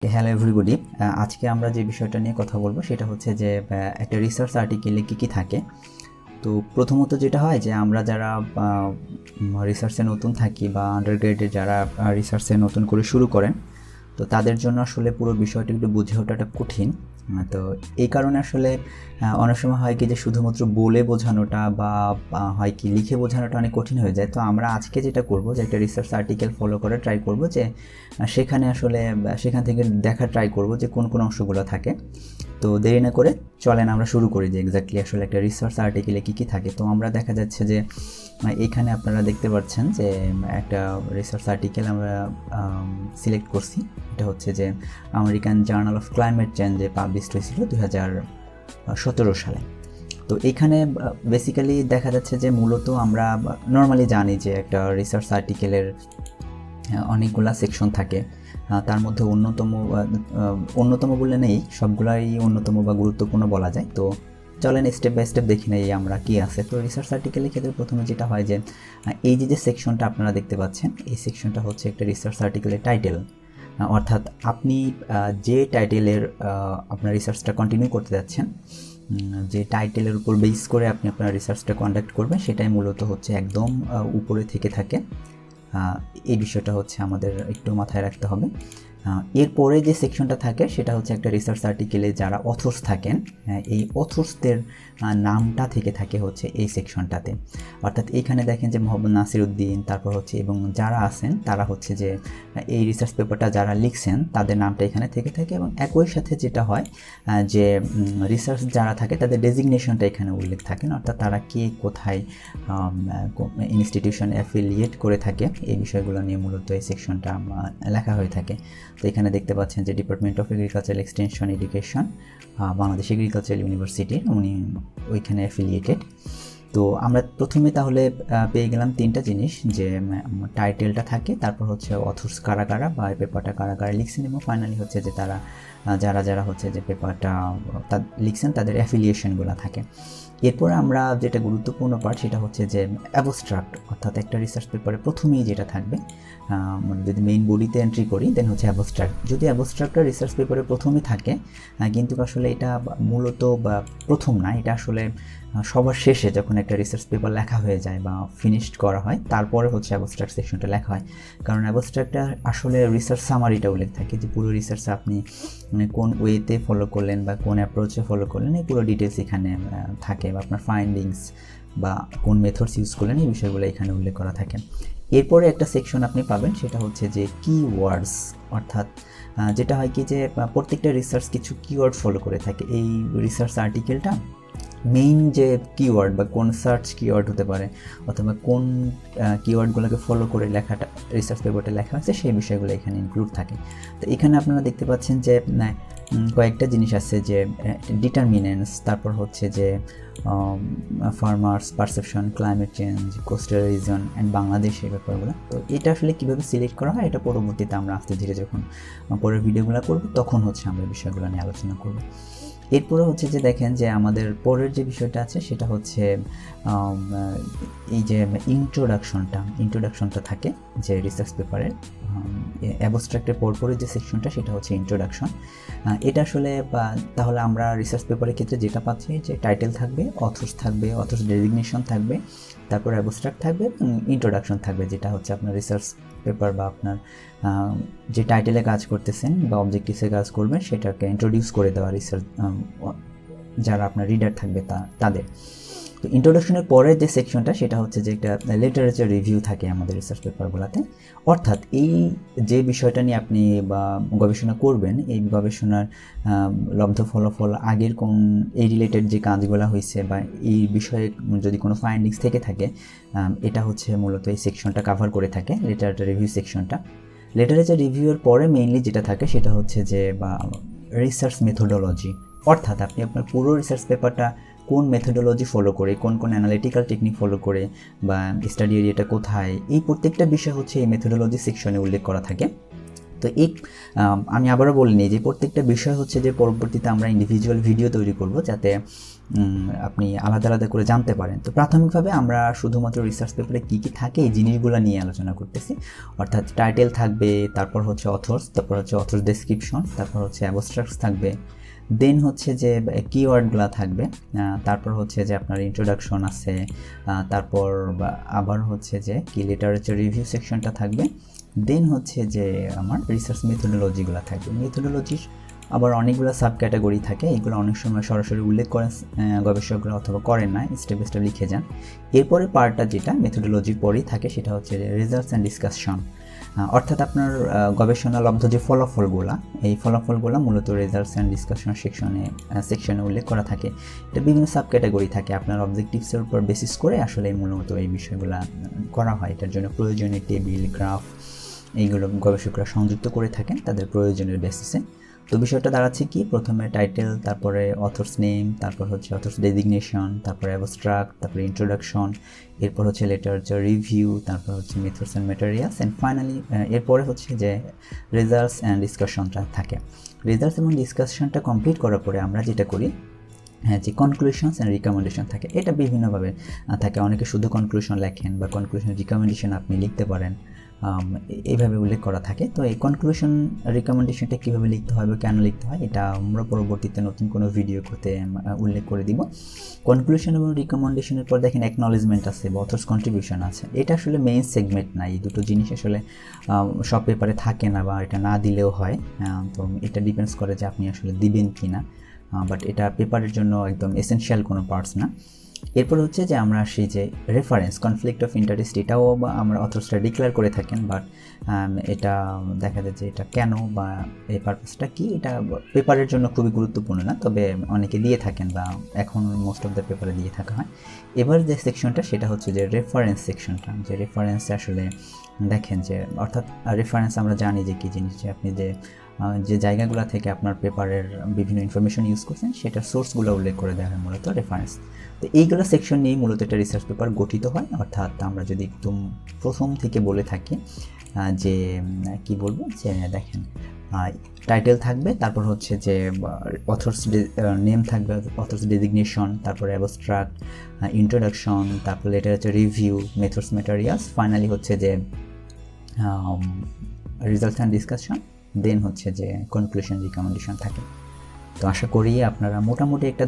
Hello everybody, আজকে আমরা যে বিষয়টা নিয়ে কথা বলবো সেটা হচ্ছে যে একটা রিসার্চ আর্টিকেলে কী কী থাকে। তো প্রথমত যেটা হয় যে আমরা যারা রিসার্চে নতুন থাকি বা আন্ডারগ্রেডে যারা রিসার্চে নতুন করে শুরু করেন, তো তাদের জন্য আসলে পুরো বিষয়টা একটু বুঝে ওঠাটা কঠিন। তো এই কারণে আসলে অনেক সময় হয় কি যে শুধুমাত্র বলে বোঝানোটা বা হয় কি লিখে বোঝানোটা অনেক কঠিন হয়ে যায়। তো আমরা আজকে যেটা করব যে একটা রিসার্চ আর্টিকেল ফলো করে ট্রাই করব যে সেখানে আসলে সেখান থেকে দেখা ট্রাই করব যে কোন কোন অংশগুলো থাকে। তো দেরি না করে চলেন আমরা শুরু করি যে এক্স্যাক্টলি আসলে একটা রিসার্চ আর্টিকেলে কী কী থাকে। তো আমরা দেখা যাচ্ছে যে এইখানে আপনারা দেখতে পাচ্ছেন যে একটা রিসার্চ আর্টিকেল আমরা সিলেক্ট করছি। এটা হচ্ছে যে আমেরিকান জার্নাল অফ ক্লাইমেট চেঞ্জে পাবলিশড হয়েছিল 2017 সালে। তো এইখানে বেসিক্যালি দেখা যাচ্ছে যে মূলত আমরা নর্মালি জানি যে একটা রিসার্চ আর্টিকেলের অনেকগুলা সেকশন থাকে। তার মধ্যে অন্যতম বললে নেই, সবগুলাই অন্যতম বা গুরুত্বপূর্ণ বলা যায়। তো চলেন স্টেপ বাই স্টেপ দেখি নেই আমরা কি আছে। তো রিসার্চ আর্টিকেলের ক্ষেত্রে প্রথমে যেটা হয় যে এই যে সেকশনটা আপনারা দেখতে পাচ্ছেন, এই সেকশনটা হচ্ছে একটা রিসার্চ আর্টিকেলের টাইটেল। অর্থাৎ আপনি যে টাইটেলের আপনার রিসার্চটা কন্টিনিউ করতে যাচ্ছেন, যে টাইটেলের উপর বেস করে আপনি আপনার রিসার্চটা কন্ডাক্ট করবেন, সেটাই মূলত হচ্ছে একদম উপরে থেকে থাকে। এই বিষয়টা হচ্ছে আমাদের একটু মাথায় রাখতে হবে। এরপরে যে সেকশনটা থাকে সেটা হচ্ছে একটা রিসার্চ আর্টিকেলে যারা অথর্স থাকেন, এই অথর্সদের নামটা থেকে থাকে হচ্ছে এই সেকশনটাতে। অর্থাৎ এইখানে দেখেন যে মোহাম্মদ নাসিরউদ্দিন, তারপর হচ্ছে এবং যারা আছেন তারা হচ্ছে যে এই রিসার্চ পেপারটা যারা লিখছেন তাদের নামটা এখানে থেকে থাকে। এবং একই সাথে যেটা হয় যে রিসার্চ যারা থাকে তাদের ডেজিগনেশনটা এখানে উল্লেখ থাকেন, অর্থাৎ তারা কে কোথায় ইনস্টিটিউশন অ্যাফিলিয়েট করে থাকে, এই বিষয়গুলো নিয়ে মূলত এই সেকশনটা লেখা হয়ে থাকে। তো এখানে দেখতে পাচ্ছেন যে department of agricultural extension education, Bangladesh agricultural university, উনি ওইখানে অ্যাফিলিয়েটেড। তো আমরা প্রথমে তাহলে পেয়ে গেলাম তিনটা জিনিস, যে টাইটেলটা থাকে, তারপর হচ্ছে অথর্স কারা কারা বা পেপারটা কারা কারা লিখছেন, এবং ফাইনালি হচ্ছে যে তারা যারা হচ্ছে যে পেপারটা লিখছেন তাদের অ্যাফিলিয়েশনগুলো থাকে। এরপরে আমরা যেটা গুরুত্বপূর্ণ পার্ট সেটা হচ্ছে যে অ্যাবস্ট্রাক্ট, অর্থাৎ একটা রিসার্চ পেপারে প্রথমেই যেটা থাকবে, মানে যদি মেইন বডিতে এন্ট্রি করি দেন হচ্ছে অ্যাবস্ট্রাক্ট। যদি অ্যাবস্ট্রাক্টটা রিসার্চ পেপারে প্রথমেই থাকে, কিন্তু আসলে এটা মূলত বা প্রথম না, এটা আসলে সবার শেষে যখন একটা রিসার্চ পেপার লেখা হয়ে যায় বা ফিনিশড করা হয় তারপরে হচ্ছে অ্যাবস্ট্রাক্ট সেকশনটা লেখা হয়। কারণ অ্যাবস্ট্রাক্টটা আসলে রিসার্চ সামারিটা উল্লেখ থাকে, যে পুরো রিসার্চ আপনি কোন ওয়েতে ফলো করলেন বা কোন অ্যাপ্রোচে ফলো করলেন, এই পুরো ডিটেলস এখানে থাকে, বা আপনার ফাইন্ডিংস বা কোন মেথডস ইউজ করলেন এই বিষয়গুলো এখানে উল্লেখ করা থাকে। এরপরে একটা সেকশন আপনি পাবেন সেটা হচ্ছে যে কিওয়ার্ডস, অর্থাৎ যেটা হয় কি যে প্রত্যেকটা রিসার্চ কিছু কিওয়ার্ড ফলো করে থাকে। এই রিসার্চ আর্টিকেলটা মেইন যে কিওয়ার্ড বা কোন সার্চ কিওয়ার্ড হতে পারে, অথবা কোন কিওয়ার্ডগুলোকে ফলো করে লেখাটা রিসার্চ পেপারটা লেখা হয়েছে সেই বিষয়গুলো এখানে ইনক্লুড থাকে। তো এখানে আপনারা দেখতে পাচ্ছেন যে কয়েকটা জিনিস আছে, যে ডিটারমিনেন্টস, তারপর হচ্ছে যে farmers perception, climate change, coastal reason and Bangladesh, এই ব্যাপারগুলো। তো এটা আসলে কীভাবে সিলেক্ট করা হয় এটা পরবর্তীতে আমরা আস্তে ধীরে যখন পরের ভিডিওগুলো করব তখন হচ্ছে আমরা বিষয়গুলো নিয়ে আলোচনা করব। এরপরে হচ্ছে যে দেখেন যে আমাদের পরের যে বিষয়টা আছে সেটা হচ্ছে এই যে ইন্ট্রোডাকশনটা থাকে যে রিসার্চ পেপারের অ্যাবস্ট্রাক্টের পরপরের যে সেকশনটা সেটা হচ্ছে ইন্ট্রোডাকশন। এটা আসলে তাহলে আমরা রিসার্চ পেপারের ক্ষেত্রে যেটা পাচ্ছি যে টাইটেল থাকবে, অথর্স থাকবে, অথর্স ডেজিগনেশন থাকবে, তারপর অ্যাবস্ট্রাক্ট থাকবে, ইন্ট্রোডাকশন থাকবে, যেটা হচ্ছে আপনার রিসার্চ পেপার বা আপনার যে টাইটেলে কাজ করতেছেন বা অবজেক্টিভসে কাজ করবেন সেটাকে ইন্ট্রোডিউস করে দেওয়া রিসার্চ যারা আপনার রিডার থাকবে তাদের। তো ইন্ট্রোডাকশনের পরের যে সেকশনটা সেটা হচ্ছে যে একটা লিটারেচার রিভিউ থাকে আমাদের রিসার্চ পেপারগুলোতে, অর্থাৎ এই যে বিষয়টা নিয়ে আপনি বা গবেষণা করবেন এই গবেষণার লব্ধ ফলাফল আগের কোন এই রিলেটেড যে কাজগুলো হয়েছে বা এই বিষয়ে যদি কোনো ফাইন্ডিংস থেকে থাকে, এটা হচ্ছে মূলত এই সেকশনটা কাভার করে থাকে, লিটারেচার রিভিউ সেকশনটা। লিটারেচার রিভিউয়ের পরে মেইনলি যেটা থাকে সেটা হচ্ছে যে বা রিসার্চ মেথোডোলজি, অর্থাৎ আপনি আপনার পুরো রিসার্চ পেপারটা কোন মেথোডোলজি ফলো করে, কোন অ্যানালিটিক্যাল টেকনিক ফলো করে, বা স্টাডি এরিয়াটা কোথায়, এই প্রত্যেকটা বিষয় হচ্ছে এই মেথোডোলজি সেকশনে উল্লেখ করা থাকে। তো এই আমি আবারও বলিনি যে প্রত্যেকটা বিষয় হচ্ছে যে পরবর্তীতে আমরা ইন্ডিভিজুয়াল ভিডিও তৈরি করব যাতে আপনি আলাদা আলাদা করে জানতে পারেন। তো প্রাথমিকভাবে আমরা শুধুমাত্র রিসার্চ পেপারে কী কী থাকে এই জিনিসগুলো নিয়ে আলোচনা করতেছি, অর্থাৎ টাইটেল থাকবে, তারপর হচ্ছে অথর্স, তারপর হচ্ছে অথর্স ডেসক্রিপশন, তারপর হচ্ছে অ্যাবস্ট্রাক্টস থাকবে, দেন হচ্ছে যে কিওয়ার্ডগুলো থাকবে, তারপর হচ্ছে যে আপনার ইন্ট্রোডাকশন আছে, তারপর আবার হচ্ছে যে কি লিটারেচার রিভিউ সেকশনটা থাকবে, দেন হচ্ছে যে আমার রিসার্চ মেথোডোলজিগুলো থাকবে। মেথোডোলজির আবার অনেকগুলো সাব ক্যাটাগরি থাকে, এগুলো অনেক সময় সরাসরি উল্লেখ করেন গবেষকরা অথবা করেন না, স্টেপ বাই স্টেপ লিখে যান। এরপরে পার্টটা যেটা মেথোডোলজির পরেই থাকে সেটা হচ্ছে রেজাল্টস অ্যান্ড ডিসকাশন, অর্থাৎ আপনার গবেষণালব্ধ যে ফলাফলগুলো, এই ফলাফলগুলো মূলত রেজাল্টস অ্যান্ড ডিসকাশন সেকশনে উল্লেখ করা থাকে। এটা বিভিন্ন সাব ক্যাটাগরি থাকে, আপনার অবজেক্টিভসের উপর বেসিস করে আসলে মূলত এই বিষয়গুলো করা হয়। এটার জন্য প্রয়োজনীয় টেবিল, গ্রাফ এইগুলো গবেষকরা সংযুক্ত করে থাকেন তাদের প্রয়োজনের বেসিসে। তো বিষয়টা দাঁড়াচ্ছে কি, প্রথমে টাইটেল, তারপরে অথর্স নেম, তারপর হচ্ছে অথর্স ডেজিগনেশন, তারপরে অ্যাবস্ট্রাক্ট, তারপরে ইন্ট্রোডাকশন, এরপর হচ্ছে লিটারেচার রিভিউ, তারপর হচ্ছে methods and materials, and finally এরপরে হচ্ছে যে রেজাল্টস অ্যান্ড ডিসকাশনটা থাকে। রেজাল্টস এবং ডিসকাশনটা কমপ্লিট করার পরে আমরা যেটা করি, যে কনক্লুশনস অ্যান্ড রিকমেন্ডেশন থাকে। এটা বিভিন্নভাবে থাকে, অনেকে শুধু কনক্লুশন লেখেন বা কনক্লুশন রিকমেন্ডেশন আপনি লিখতে পারেন, এইভাবে উল্লেখ করা থাকে। তো এই কনক্লুশন রিকমেন্ডেশনটা কীভাবে লিখতে হয় বা কেন লিখতে হয় এটা আমরা পরবর্তীতে নতুন কোনো ভিডিও করতে উল্লেখ করে দিব। কনক্লুশন এবং রিকমেন্ডেশনের পর দেখেন অ্যাকনলেজমেন্ট আছে বা অথর্স কন্ট্রিবিউশন আছে। এটা আসলে মেইন সেগমেন্ট না, এই দুটো জিনিস আসলে সব পেপারে থাকে না বা এটা না দিলেও হয়। তো এটা ডিপেন্ডস করে যে আপনি আসলে দিবেন কি না, বাট এটা পেপারের জন্য একদম এসেনশিয়াল কোনো পার্টস না। এরপর হচ্ছে যে আমরা আসি যে রেফারেন্স, কনফ্লিক্ট অফ ইন্টারেস্ট, এটাও আমরা অথর্সরা ডিক্লেয়ার করে থাকেন, বাট এটা দেখা যায় যে এটা কেন বা এই পারপাসটা কি, এটা পেপারের জন্য খুবই গুরুত্বপূর্ণ না, তবে অনেকে দিয়ে থাকেন বা এখন মোস্ট অফ দ্য পেপারে দিয়ে থাকা হয়। এবার যে সেকশনটা সেটা হচ্ছে যে রেফারেন্স সেকশনটা, যে রেফারেন্সে আসলে দেখেন যে অর্থাৎ রেফারেন্স আমরা জানি যে কী জিনিস, যে আপনি যে জায়গাগুলো থেকে আপনার পেপারের বিভিন্ন ইনফরমেশন ইউজ করছেন সেটার সোর্সগুলো উল্লেখ করে দেওয়া হয় মূলত রেফারেন্স। তো এইগুলো সেকশন নিয়েই মূলত একটা রিসার্চ পেপার গঠিত হয়। অর্থাৎ আমরা যদি একদম প্রথম থেকে বলে থাকি যে কি বলবো, যে দেখেন টাইটেল থাকবে, তারপর হচ্ছে যে অথর্স নেম থাকবে, অথর্স ডেজিগনেশন, তারপরে অ্যাবস্ট্রাক্ট, ইন্ট্রোডাকশন, তারপর literature review, methods materials, finally হচ্ছে যে রিজাল্টস অ্যান্ড ডিসকাশন, দেন হচ্ছে যে কনক্লুশন রিকমেন্ডেশন থাকে। তো আশা করি আপনারা মোটামুটি একটা